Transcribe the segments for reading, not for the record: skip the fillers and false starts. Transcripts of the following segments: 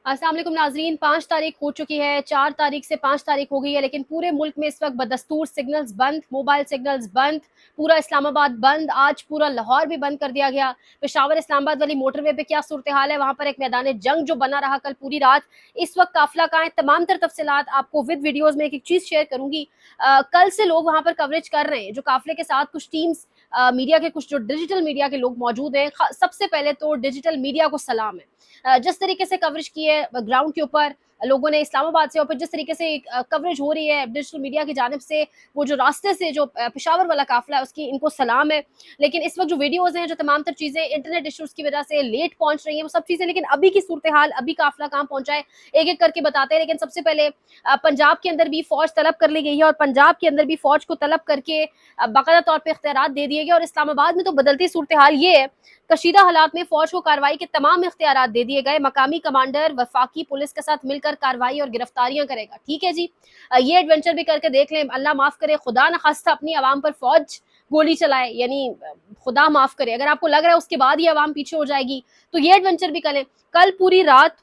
अस्सलाम वालेकुम नाज़रीन, 5 तारीख हो चुकी है, 4 तारीख से 5 तारीख हो गई है, लेकिन पूरे मुल्क में इस वक्त बदस्तूर सिग्नल्स बंद, मोबाइल सिग्नल्स बंद, पूरा इस्लामाबाद बंद, आज पूरा लाहौर भी बंद कर दिया गया। पेशावर इस्लामाबाद वाली मोटरवे पे क्या सूरत हाल है, वहाँ पर एक मैदान जंग जो बना रहा कल पूरी रात। इस वक्त काफिला कहाँ है, तमाम तर तफसीलात आपको विद वीडियोज़ में एक-एक चीज़ शेयर करूँगी। कल से लोग वहाँ पर कवरेज कर रहे हैं, जो काफिले के साथ कुछ टीम्स मीडिया के कुछ जो डिजिटल मीडिया के लोग मौजूद हैं। सबसे पहले तो डिजिटल मीडिया को सलाम है। जिस तरीके से कवरेज की है ग्राउंड के ऊपर लोगों ने इस्लामाबाद से, और फिर जिस तरीके से कवरेज हो रही है डिजिटल मीडिया की जानिब से, वो जो रास्ते से जो पेशावर वाला काफिला है उसकी इनको सलाम है। लेकिन इस वक्त जो वीडियोज हैं, जो तमाम तर चीजें इंटरनेट इश्यूज की वजह से लेट पहुंच रही हैं, वो सब चीजें, लेकिन अभी की सूरत हाल, अभी काफिला कहाँ पहुंचा है, एक एक करके बताते हैं। लेकिन सबसे पहले पंजाब के अंदर भी फौज तलब कर ली गई है, और पंजाब के अंदर भी फौज को तलब करके बाकायदा तौर पर इख्तियारात दे दिए गए। और इस्लामाबाद में तो बदलती सूरत हाल ये है, कशीदा हालात में फौज को कार्रवाई के तमाम इख्तियारात दे दिए गए। मकामी कमांडर वफाकी पुलिस के साथ मिलकर कार्रवाई और गिरफ्तारियां करेगा। ठीक है जी, ये एडवेंचर भी करके देख लें। अल्लाह माफ करे, खुदा न खास्ता अपनी आवाम पर फौज गोली चलाए, यानी खुदा माफ करे, अगर आपको लग रहा है उसके बाद ही आवाम पीछे हो जाएगी तो ये एडवेंचर भी करें। कल पूरी रात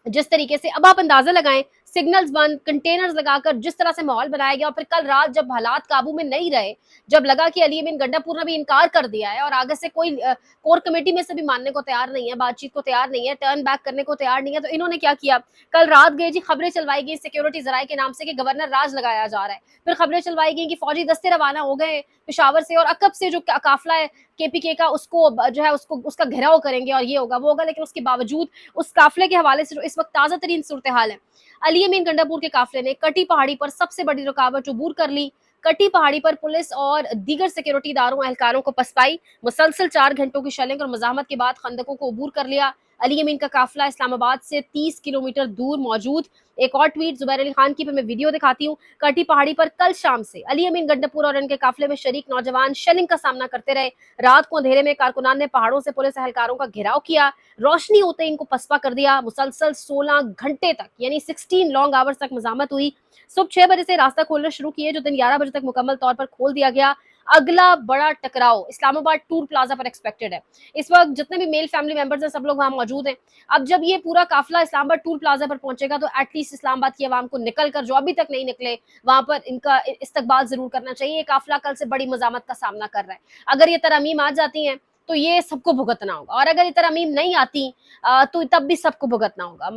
जिस तरीके से, अब आप अंदाजा लगाएं, सिग्नल्स बंद, कंटेनर्स लगाकर जिस तरह से माहौल बनाया गया, और फिर कल रात जब हालात काबू में नहीं रहे, जब लगा कि अली अमीन गंडापुर ने भी इनकार कर दिया है और आगे से कोई कोर कमेटी में से भी मानने को तैयार नहीं है, बातचीत को तैयार नहीं है, टर्न बैक करने को तैयार नहीं है, तो इन्होंने क्या किया, कल रात गए जी, खबरें चलवाई गई सिक्योरिटी जराये के नाम से कि गवर्नर राज लगाया जा रहा है। फिर खबरें चलवाई गई कि फौजी दस्ते रवाना हो गए पेशावर से, और अकब से जो काफिला है केपीके का, उसको जो है उसको उसका घेराव करेंगे और ये होगा वो होगा। लेकिन उसके बावजूद उस काफिले के हवाले से जो इस वक्त ताजा तरीन सूरत हाल है, अली अमीन गंडापुर के काफिले ने कटी पहाड़ी पर सबसे बड़ी रुकावट अबूर कर ली। कटी पहाड़ी पर पुलिस और दीगर सिक्योरिटी इदारों एहलकारों को पसपाई, मुसलसल 4 घंटों की शेलिंग और मजामत के बाद खंदकों को अबूर कर लिया। अली अमीन का काफिला इस्लामाबाद से 30 किलोमीटर दूर मौजूद। एक और ट्वीट जुबैर अली खान की, मैं वीडियो दिखाती हूँ। कटी पहाड़ी पर कल शाम से अली अमीन गंडापुर और इनके काफिले में शरीक नौजवान शेलिंग का सामना करते रहे। रात को अंधेरे में कारकुनान ने पहाड़ों से पुलिस एहलकारों का घेराव किया, रोशनी होते ही इनको पसपा कर दिया। मुसलसल 16 घंटे तक, यानी 16 लॉन्ग आवर्स तक मजामत हुई। सुबह 6 बजे से रास्ता खोलना शुरू किए, जो दिन 11 बजे तक मुकम्मल तौर पर खोल दिया गया। अगला बड़ा टकराव इस्लामाबाद टूर प्लाजा पर एक्सपेक्टेड है। इस वक्त जितने भी मेल फैमिली मेंबर्स हैं, सब लोग वहां मौजूद हैं। अब जब ये पूरा काफिला इस्लामाबाद टूर प्लाजा पर पहुंचेगा, तो एटलीस्ट इस्लामाबाद की आवाम को निकल कर, जो अभी तक नहीं निकले, वहां पर इनका इस्तकबाल जरूर करना चाहिए। काफिला कल से बड़ी मजामत का सामना कर रहा है। अगर ये तरमीम आ जाती हैं तो ये सबको भुगतना होगा, और अगर ये तरमीम नहीं आती तो तब भी सबको भुगतना होगा।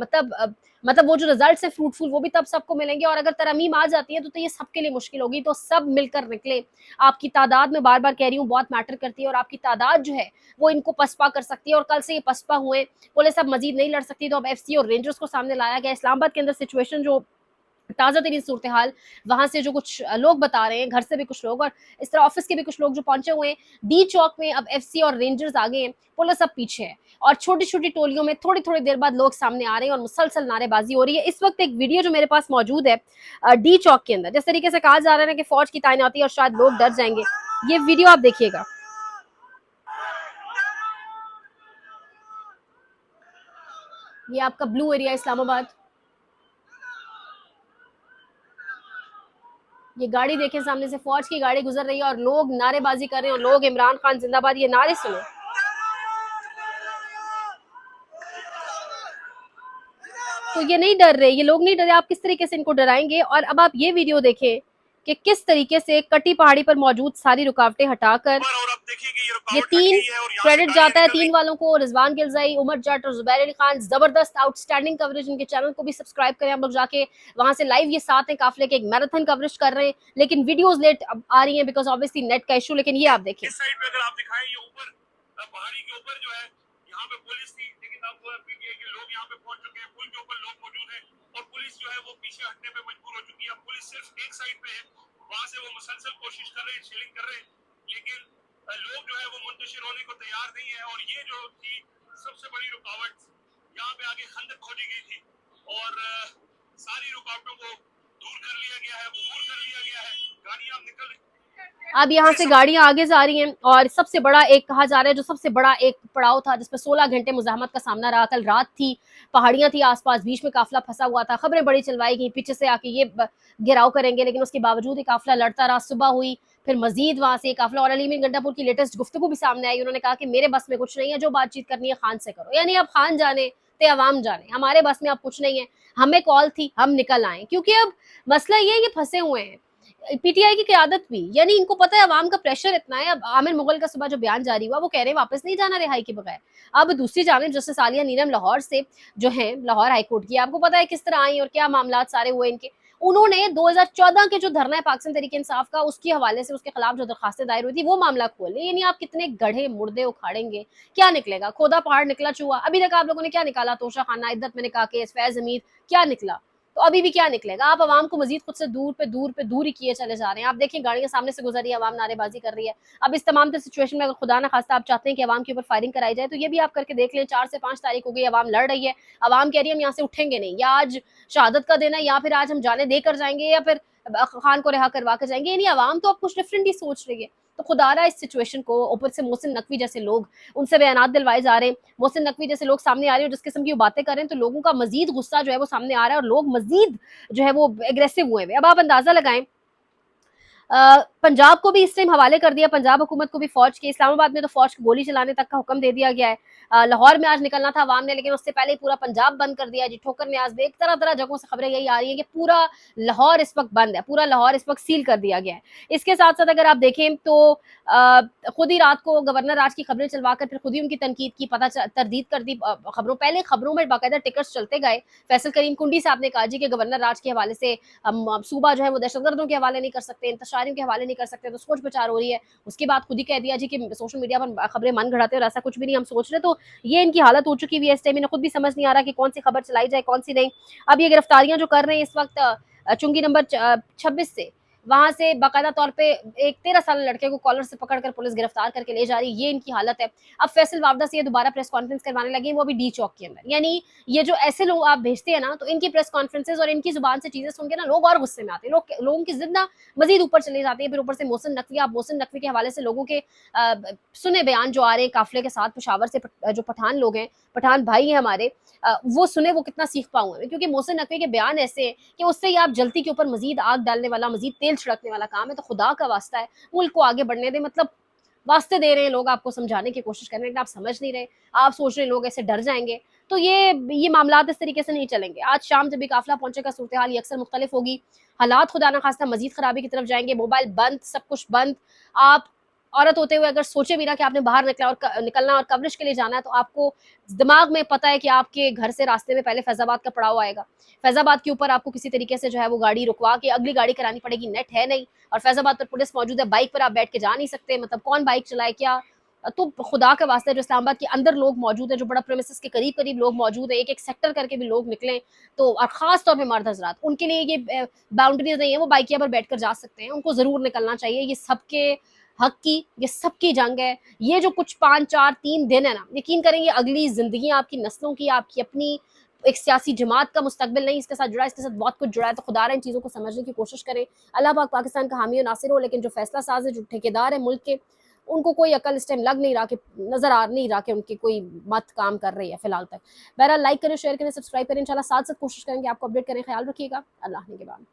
मतलब वो जो रिजल्ट है फ्रूटफुल, वो भी तब सबको मिलेंगे, और अगर तरमीम आ जाती है तो ये सबके लिए मुश्किल होगी। तो सब मिलकर निकले। आपकी तादाद, में बार बार कह रही हूँ, बहुत मैटर करती है, और आपकी तादाद जो है वो इनको पसपा कर सकती है। और कल से ये पसपा हुए, पुलिस अब मजीद नहीं लड़ सकती, तो अब एफसी और रेंजर्स को सामने लाया गया। इस्लामाबाद के अंदर सिचुएशन जो ताज़ा तरीन सूरत हाल, वहां से जो कुछ लोग बता रहे हैं, घर से भी कुछ लोग और इस तरह ऑफिस के भी कुछ लोग जो पहुंचे हुए हैं, डी चौक में अब एफसी और रेंजर्स आगे हैं, पुलिस अब पीछे है, और छोटी छोटी टोलियों में थोड़ी थोड़ी देर बाद लोग सामने आ रहे हैं और मुसलसल नारेबाजी हो रही है। इस वक्त एक वीडियो जो मेरे पास मौजूद है डी चौक के अंदर, जिस तरीके से कहा जा रहा है कि फौज की तैनाती और शायद लोग डर जाएंगे, ये वीडियो आप देखिएगा। ये आपका ब्लू एरिया इस्लामाबाद, ये गाड़ी देखें, सामने से फौज की गाड़ी गुजर रही है और लोग नारेबाजी कर रहे हैं, और लोग इमरान खान जिंदाबाद ये नारे सुने। तो ये नहीं डर रहे, ये लोग नहीं डरे, आप किस तरीके से इनको डराएंगे। और अब आप ये वीडियो देखें कि किस तरीके से कटी पहाड़ी पर मौजूद सारी रुकावटें हटाकर ये 3 क्रेडिट जाता है 3 वालों को, रिजवान गिलजाई, उमर जट और जुबैर अली खान। जबरदस्त आउटस्टैंडिंग कवरेज, इनके चैनल को भी सब्सक्राइब करें आप लोग जाके, वहां से लाइव ये साथ हैं, काफिले के एक मैराथन कवरेज कर रहे हैं। लेकिन वीडियोस लेट आ रही हैं बिकॉज ऑब्वियसली नेट का इशू। लेकिन ये आप देखें, इस साइड पे अगर आप दिखाएं, ये ऊपर पहाड़ी के ऊपर जो है, यहाँ पे पुलिस थी, लेकिन अब पीटीआई के लोग यहाँ पे पहुंच चुके हैं, पुल के ऊपर लोग मौजूद हैं, और पुलिस जो है वो पीछे हटने पे मजबूर हो चुकी है। अब पुलिस सिर्फ एक साइड पे है, वहां से वो मुसलसल कोशिश कर रहे हैं, शेलिंग कर रहे हैं, लेकिन लोग जो है वो मुंतशिर होने को तैयार नहीं है। और ये जो थी सबसे बड़ी रुकावट, यहाँ पे आगे खंदक खोदी गई थी, और सारी रुकावटों को दूर कर लिया गया है, दूर कर लिया गया है, गाड़ियां निकल। अब यहाँ से गाड़ियां आगे जा रही हैं, और सबसे बड़ा एक कहा जा रहा है, जो सबसे बड़ा एक पड़ाव था जिसमें 16 घंटे मुजाहमत का सामना रहा, कल रात थी, पहाड़ियां थी आसपास, बीच में काफिला फंसा हुआ था, खबरें बड़ी चलवाई गई पीछे से आके ये घेराव करेंगे, लेकिन उसके बावजूद ही काफिला लड़ता रहा। सुबह हुई, फिर मजीद वहां से काफिला, और अली अमीन गंडापुर की लेटेस्ट गुफ्तगू भी सामने आई। उन्होंने कहा कि मेरे बस में कुछ नहीं है, जो बातचीत करनी है खान से करो, यानी अब खान जाने सकते अवाम जाने, हमारे बस में अब कुछ नहीं है, हमें कॉल थी, हम निकल आए, क्योंकि अब मसला ये है कि फंसे हुए हैं पीटीआई की क़यादत भी, यानी इनको पता है अवाम का प्रेशर इतना है। अब आमिर मुगल का सुबह जो बयान जारी हुआ, वो कह रहे हैं वापस नहीं जाना रिहाई के बगैर। अब दूसरी जानिब जस्टिस आलिया नीलम लाहौर से जो है लाहौर हाईकोर्ट की, आपको पता है किस तरह आई और क्या मामला सारे हुए इनके। उन्होंने 2014 के जो धरना है पाकिस्तान तहरीक इंसाफ का, उसके हवाले से उसके खिलाफ जो दरखास्तें दायर हुई थी, वो मामला खोले। यानी आप कितने गढ़े मुर्दे उखाड़ेंगे, क्या निकलेगा? खोदा पहाड़ निकला चूहा। अभी तक आप लोगों ने क्या निकाला? तोशा खाना, इद्दत मैंने कहा केस, फैज हमीद, क्या निकला? तो अभी भी क्या निकलेगा? आप आवाम को मजीद खुद से दूर पे दूर पे दूर ही किए चले जा रहे हैं। आप देखिए गाड़ियां सामने से गुजर रही है, आवाम नारेबाजी कर रही है। अब इस तमाम सिचुएशन में अगर खुदा ना खास्ता आप चाहते हैं कि आवाम के ऊपर फायरिंग कराई जाए, तो ये भी आप करके देख लें। 4 से 5 तारीख हो गई, आवाम लड़ रही है, आवाम कह रही है हम यहाँ से उठेंगे नहीं, या आज शहादत का दिन है, या फिर आज हम जाने देकर जाएंगे, या फिर खान को रिहा करवा कर जाएंगे। यानी आवाम तो अब कुछ डिफरेंट ही सोच रही है। तो खुदारा इस सिचुएशन को, ऊपर से मोहसिन नकवी जैसे लोग, उनसे बयानात दिलवाए जा रहे हैं, मोहसिन नकवी जैसे लोग सामने आ रहे हैं जिस किस्म की वो बातें कर रहे हैं, तो लोगों का मजीद गुस्सा जो है वो सामने आ रहा है और लोग मजीद जो है वो एग्रेसिव हुए हैं। अब आप अंदाजा लगाएं, पंजाब को भी इस टाइम हवाले कर दिया, पंजाब हुकूमत को भी फौज के, इस्लामाबाद में तो फौज को गोली चलाने तक का हुक्म दे दिया गया है। लाहौर में आज निकलना था अवाम ने, लेकिन उससे पहले ही पूरा पंजाब बंद कर दिया जी। ठोकर न्याज बेग, तरह तरह जगहों से खबरें यही आ रही है कि पूरा लाहौर इस वक्त बंद है, पूरा लाहौर इस वक्त सील कर दिया गया है। इसके साथ साथ अगर आप देखें तो खुद ही रात को गवर्नर राज की खबरें चलवाकर फिर खुद ही उनकी तनकीद की, तरदीद कर दी खबरों। पहले खबरों में बाकायदा टिकट्स चलते गए। फैसल करीम कुंडी साहब ने कहा जी कि गवर्नर राज के हवाले से हम सूबा जो है वो दहशतगर्दों के हवाले नहीं कर सकते, इंतशारियों के हवाले नहीं कर सकते, तो सोच प्रचार हो रही है। उसके बाद खुद ही कह दिया जी कि सोशल मीडिया पर खबरें मन गढ़ाते और ऐसा कुछ भी नहीं हम सोच रहे। तो ये इनकी हालत हो चुकी हुई है इस टाइम, इन्हें खुद भी समझ नहीं आ रहा कि कौन सी खबर चलाई जाए कौन सी नहीं। अब ये गिरफ्तारियां जो कर रहे हैं इस वक्त चुंगी नंबर 26 से, वहां से बाकायदा तौर पे एक 13 साल लड़के को कॉलर से पकड़कर पुलिस गिरफ्तार करके ले जा रही है। ये इनकी हालत है। अब फैसल वावदा से ये दोबारा प्रेस कॉन्फ्रेंस करवाने लगे, वो भी डी चौक के अंदर। यानी ये जो ऐसे लोग आप भेजते हैं ना, तो इनकी प्रेस कॉन्फ्रेंसेस और इनकी जुबान से चीजें सुन के ना लोग और गुस्से में आते हैं, लोगों की जिद ना मजीद ऊपर चली जाती है। फिर ऊपर से मोहसिन नकवी, आप मोहसिन नकवी के हवाले से लोगों के सुने बयान जो आ रहे हैं काफिले के साथ, पेशावर से जो पठान लोग हैं, पठान भाई हैं हमारे, वो सुने वो कितना सीख पाऊंगे, क्योंकि मोहसिन नकवी के बयान ऐसे हैं कि उससे ही आप जलती के ऊपर मजीद आग डालने वाला, मजीद तेल छिड़कने वाला काम है। तो खुदा का वास्ता है, मुल्क को आगे बढ़ने दे। मतलब वास्ते दे रहे हैं लोग, आपको समझाने की कोशिश कर रहे हैं, लेकिन आप समझ नहीं रहे। आप सोच रहे हैं लोग ऐसे डर जाएंगे, तो ये मामला इस तरीके से नहीं चलेंगे। आज शाम जब भी काफिला पहुंचेगा, सूरत हाल अक्सर मुख्तलिफ होगी, हालात खुदा न खास्ता मजीद खराबी की तरफ जाएंगे। मोबाइल बंद, सब कुछ बंद। आप औरत होते हुए अगर सोचे भी ना कि आपने बाहर निकलना और कवरेज के लिए जाना है, तो आपको दिमाग में पता है कि आपके घर से रास्ते में पहले फैजाबाद का पड़ाव आएगा। फैजाबाद के ऊपर आपको किसी तरीके से जो है वो गाड़ी रुकवा के अगली गाड़ी करानी पड़ेगी, नेट है नहीं, और फैजाबाद पर पुलिस मौजूद है, बाइक पर आप बैठ के जा नहीं सकते। मतलब कौन बाइक चलाए क्या? तो खुदा के वास्ते जो इस्लामाबाद के अंदर लोग मौजूद है, जो बड़ा प्रेमिसेस के करीब करीब लोग मौजूद है, एक एक सेक्टर करके भी लोग निकले, तो और खास तौर पे मर्द हजरात, उनके लिए ये बाउंड्रीज नहीं है, वो बाइकिया पर बैठकर जा सकते हैं, उनको जरूर निकलना चाहिए। ये सबके हक की, ये सबकी जंग है। ये जो कुछ 5 4 3 दिन है ना, यकीन करेंगे अगली जिंदगी आपकी नस्लों की, आपकी अपनी एक सियासी जमात का मुस्तकबिल नहीं इसके साथ जुड़ा, इसके साथ बहुत कुछ जुड़ा है। तो खुदा इन चीज़ों को समझने की कोशिश करें। अल्लाह पाक पाकिस्तान का हामी और नासिर हो, लेकिन जो फैसला साज है, जो ठेकेदार है मुल्क के, उनको कोई अकल इस टाइम लग नहीं रहा, कि नजर आ नहीं रहा कि उनकी कोई मत काम कर रही है फिलहाल तक। बहरहाल लाइक करें, शेयर करें, सब्सक्राइब करें, इंशाल्लाह साथ साथ कोशिश करेंगे आपको अपडेट करें। ख्याल रखिएगा। अल्लाह ने के बाद।